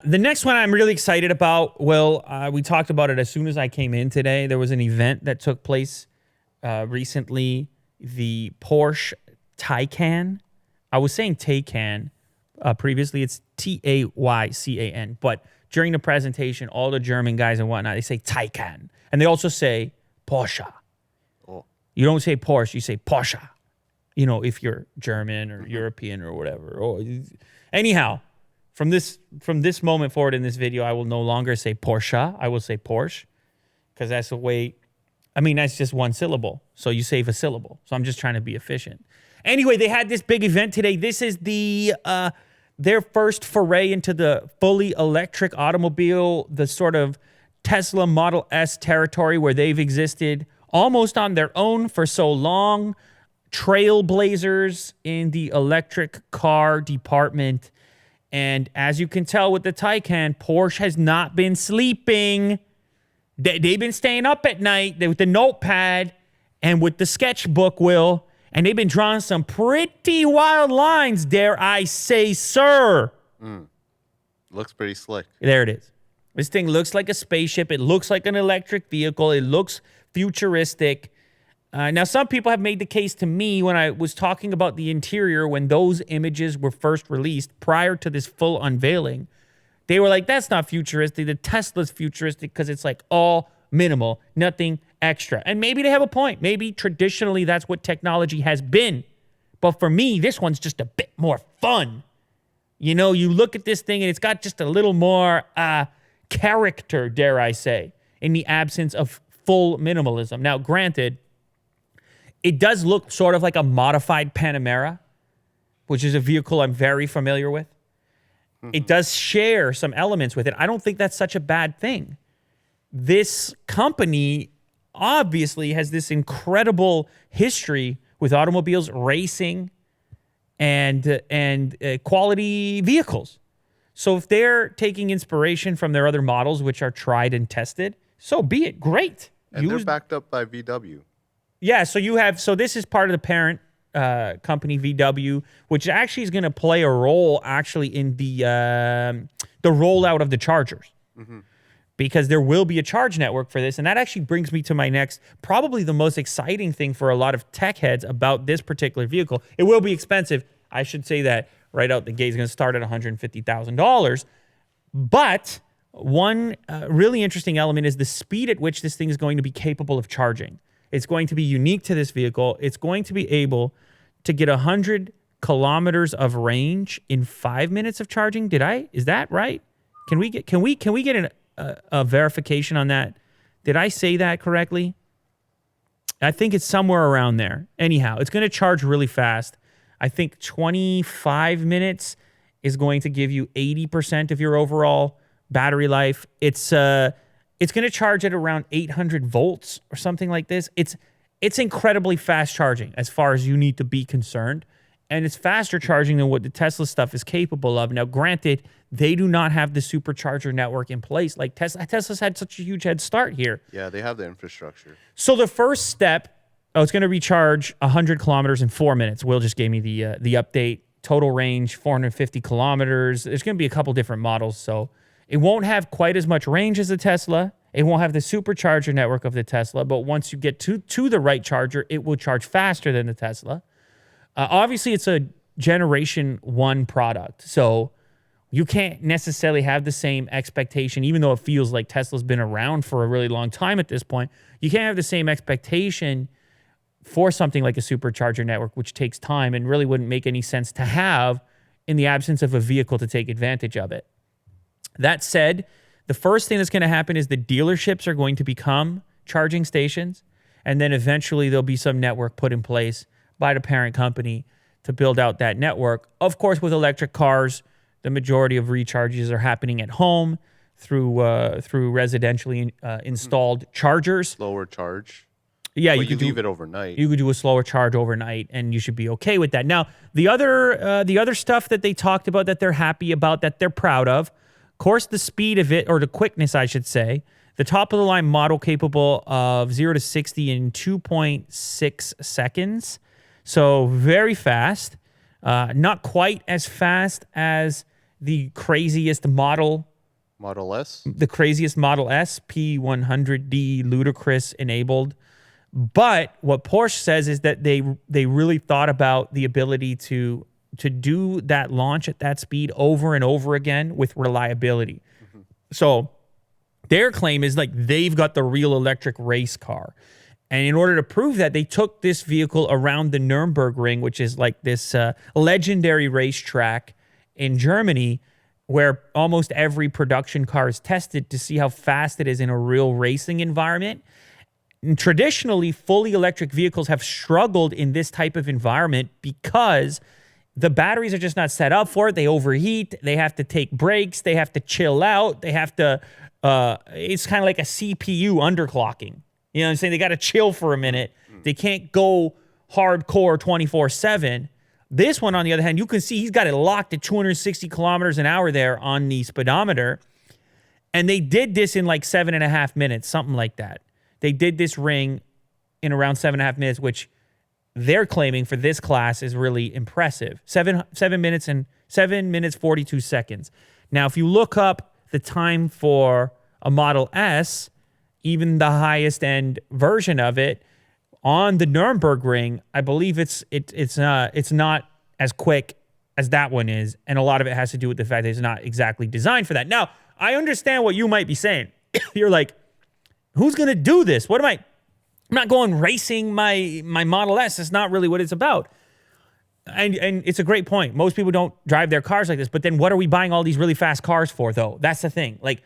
The next one I'm really excited about, Will, we talked about it as soon as I came in today. There was an event that took place recently, the Porsche Taycan. I was saying Taycan previously. It's Taycan. But during the presentation, all the German guys and whatnot, they say Taycan. And they also say Porsche. Oh. You don't say Porsche, you say Porsche. You know, if you're German or European or whatever. Anyhow, from this moment forward in this video, I will no longer say Porsche. I will say Porsche because that's the way. I mean, that's just one syllable. So you save a syllable. So I'm just trying to be efficient. Anyway, they had this big event today. This is their first foray into the fully electric automobile, the sort of Tesla Model S territory where they've existed almost on their own for so long. Trailblazers in the electric car department. And as you can tell with the Taycan, Porsche has not been sleeping. They've been staying up at night with the notepad and with the sketchbook, Will. And they've been drawing some pretty wild lines, dare I say, sir. Looks pretty slick. There it is. This thing looks like a spaceship. It looks like an electric vehicle. It looks futuristic. Now, some people have made the case to me when I was talking about the interior when those images were first released prior to this full unveiling. They were like, that's not futuristic. The Tesla's futuristic because it's like all minimal, nothing extra. And maybe they have a point. Maybe traditionally that's what technology has been. But for me, this one's just a bit more fun. You know, you look at this thing and it's got just a little more character, dare I say, in the absence of full minimalism. Now, granted, it does look sort of like a modified Panamera, which is a vehicle I'm very familiar with. It does share some elements with it. I don't think that's such a bad thing. This company obviously has this incredible history with automobiles, racing, and quality vehicles. So if they're taking inspiration from their other models, which are tried and tested, so be it. Great. And they're backed up by VW. Yeah, so this is part of the parent company VW, which actually is going to play a role actually in the rollout of the chargers, because there will be a charge network for this, and that actually brings me to my next, probably the most exciting thing for a lot of tech heads about this particular vehicle. It will be expensive. I should say that right out the gate. It's going to start at $150,000, but one really interesting element is the speed at which this thing is going to be capable of charging. It's going to be unique to this vehicle. It's going to be able to get 100 kilometers of range in 5 minutes of charging. Is that right? Can we get a verification on that? Did I say that correctly? I think it's somewhere around there. Anyhow, it's going to charge really fast. I think 25 minutes is going to give you 80% of your overall battery life. It's going to charge at around 800 volts or something like this. It's incredibly fast charging as far as you need to be concerned. And it's faster charging than what the Tesla stuff is capable of. Now, granted, they do not have the supercharger network in place. Like Tesla's had such a huge head start here. Yeah, they have the infrastructure. So the first step, it's going to recharge 100 kilometers in 4 minutes. Will just gave me the update. Total range, 450 kilometers. There's going to be a couple different models, so it won't have quite as much range as the Tesla. It won't have the supercharger network of the Tesla, but once you get to the right charger, it will charge faster than the Tesla. Obviously, it's a Generation 1 product, so you can't necessarily have the same expectation, even though it feels like Tesla's been around for a really long time at this point. You can't have the same expectation for something like a supercharger network, which takes time and really wouldn't make any sense to have in the absence of a vehicle to take advantage of it. That said, the first thing that's going to happen is the dealerships are going to become charging stations, and then eventually there'll be some network put in place by the parent company to build out that network. Of course, with electric cars, the majority of recharges are happening at home through residentially installed chargers. Slower charge. Yeah, you could leave it overnight. You could do a slower charge overnight, and you should be okay with that. Now, the other stuff that they talked about that they're happy about, that they're proud of course, the speed of it, or the quickness, I should say. The top-of-the-line model capable of 0 to 60 in 2.6 seconds. So very fast. Not quite as fast as the craziest model Model S? The craziest Model S, P100D ludicrous enabled. But what Porsche says is that they really thought about the ability to do that launch at that speed over and over again with reliability. So their claim is like they've got the real electric race car. And in order to prove that, they took this vehicle around the Nürburgring, which is like this legendary racetrack in Germany, where almost every production car is tested to see how fast it is in a real racing environment. And traditionally, fully electric vehicles have struggled in this type of environment because the batteries are just not set up for it. They overheat. They have to take breaks. They have to chill out. They have to, it's kind of like a CPU underclocking. You know what I'm saying? They got to chill for a minute. They can't go hardcore 24/7. This one, on the other hand, you can see he's got it locked at 260 kilometers an hour there on the speedometer. And they did this in like 7.5 minutes, something like that. They did this ring in around 7.5 minutes, which they're claiming for this class is really impressive. 7 minutes 42 seconds. Now, if you look up the time for a Model S, even the highest end version of it on the Nürburgring, I believe it's not as quick as that one is, and a lot of it has to do with the fact that it's not exactly designed for that. Now, I understand what you might be saying. You're like, who's gonna do this? I'm not going racing my Model S. That's not really what it's about. And it's a great point. Most people don't drive their cars like this, but then what are we buying all these really fast cars for, though? That's the thing. Like,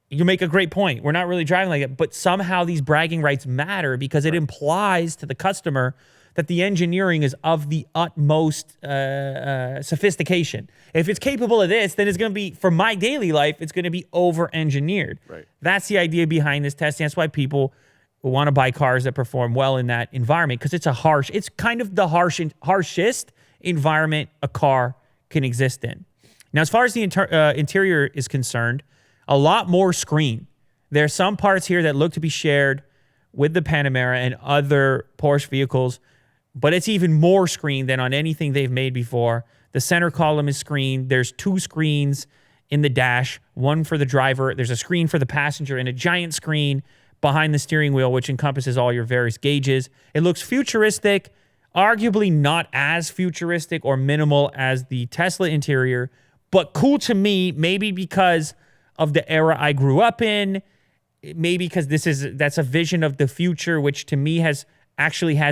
you make a great point. We're not really driving like it, but somehow these bragging rights matter because it implies to the customer that the engineering is of the utmost sophistication. If it's capable of this, then it's going to be, for my daily life, it's going to be over-engineered. Right. That's the idea behind this testing. That's why people want to buy cars that perform well in that environment, because it's kind of the harshest environment a car can exist in. Now, as far as the interior is concerned, a lot more screen. There are some parts here that look to be shared with the Panamera and other Porsche vehicles, but it's even more screen than on anything they've made before. The center column is screened. There's 2 screens in the dash, one for the driver. There's a screen for the passenger and a giant screen behind the steering wheel, which encompasses all your various gauges. It looks futuristic, arguably not as futuristic or minimal as the Tesla interior, but cool to me, maybe because of the era I grew up in, maybe because that's a vision of the future, which to me has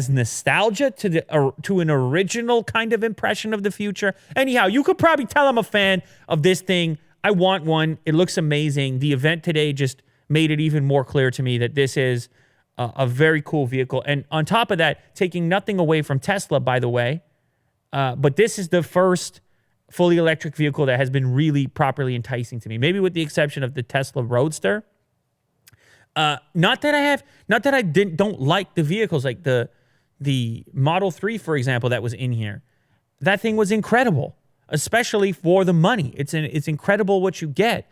nostalgia to an original kind of impression of the future. Anyhow, you could probably tell I'm a fan of this thing. I want one. It looks amazing. The event today just made it even more clear to me that this is a very cool vehicle. And on top of that, taking nothing away from Tesla, by the way, but this is the first fully electric vehicle that has been really properly enticing to me, maybe with the exception of the Tesla Roadster. Not that I don't like the vehicles, like the Model 3, for example, that was in here. That thing was incredible, especially for the money. It's incredible what you get.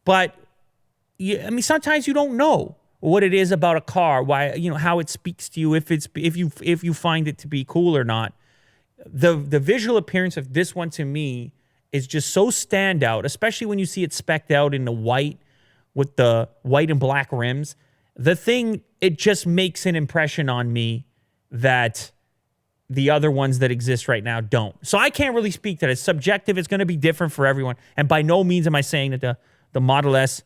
But sometimes you don't know what it is about a car, why, how it speaks to you, if you find it to be cool or not. The visual appearance of this one to me is just so standout, especially when you see it specced out in the white with the white and black rims. It just makes an impression on me that the other ones that exist right now don't. So I can't really speak to that. It's subjective. It's going to be different for everyone. And by no means am I saying that the Model S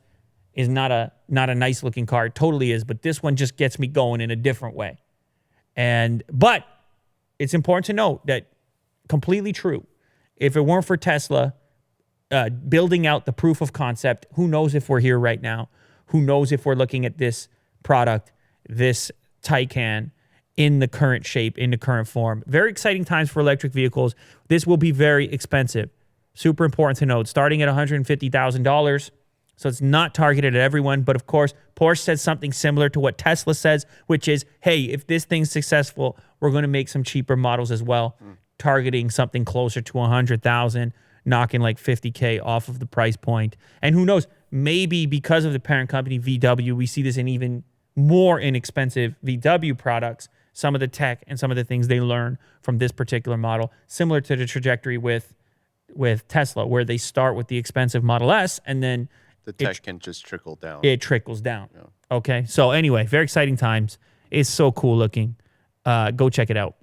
is not a nice looking car. It totally is. But this one just gets me going in a different way. But it's important to note that, completely true, if it weren't for Tesla building out the proof of concept, who knows if we're here right now? Who knows if we're looking at this product, this Taycan, in the current shape, in the current form. Very exciting times for electric vehicles. This will be very expensive. Super important to note, starting at $150,000. So it's not targeted at everyone. But of course, Porsche says something similar to what Tesla says, which is, hey, if this thing's successful, we're going to make some cheaper models as well, targeting something closer to 100,000, knocking like 50K off of the price point. And who knows, maybe because of the parent company, VW, we see this in even more inexpensive VW products, some of the tech and some of the things they learn from this particular model, similar to the trajectory with Tesla, where they start with the expensive Model S and then The tech can just trickle down. It trickles down. Okay. So anyway, very exciting times. It's so cool looking. Go check it out.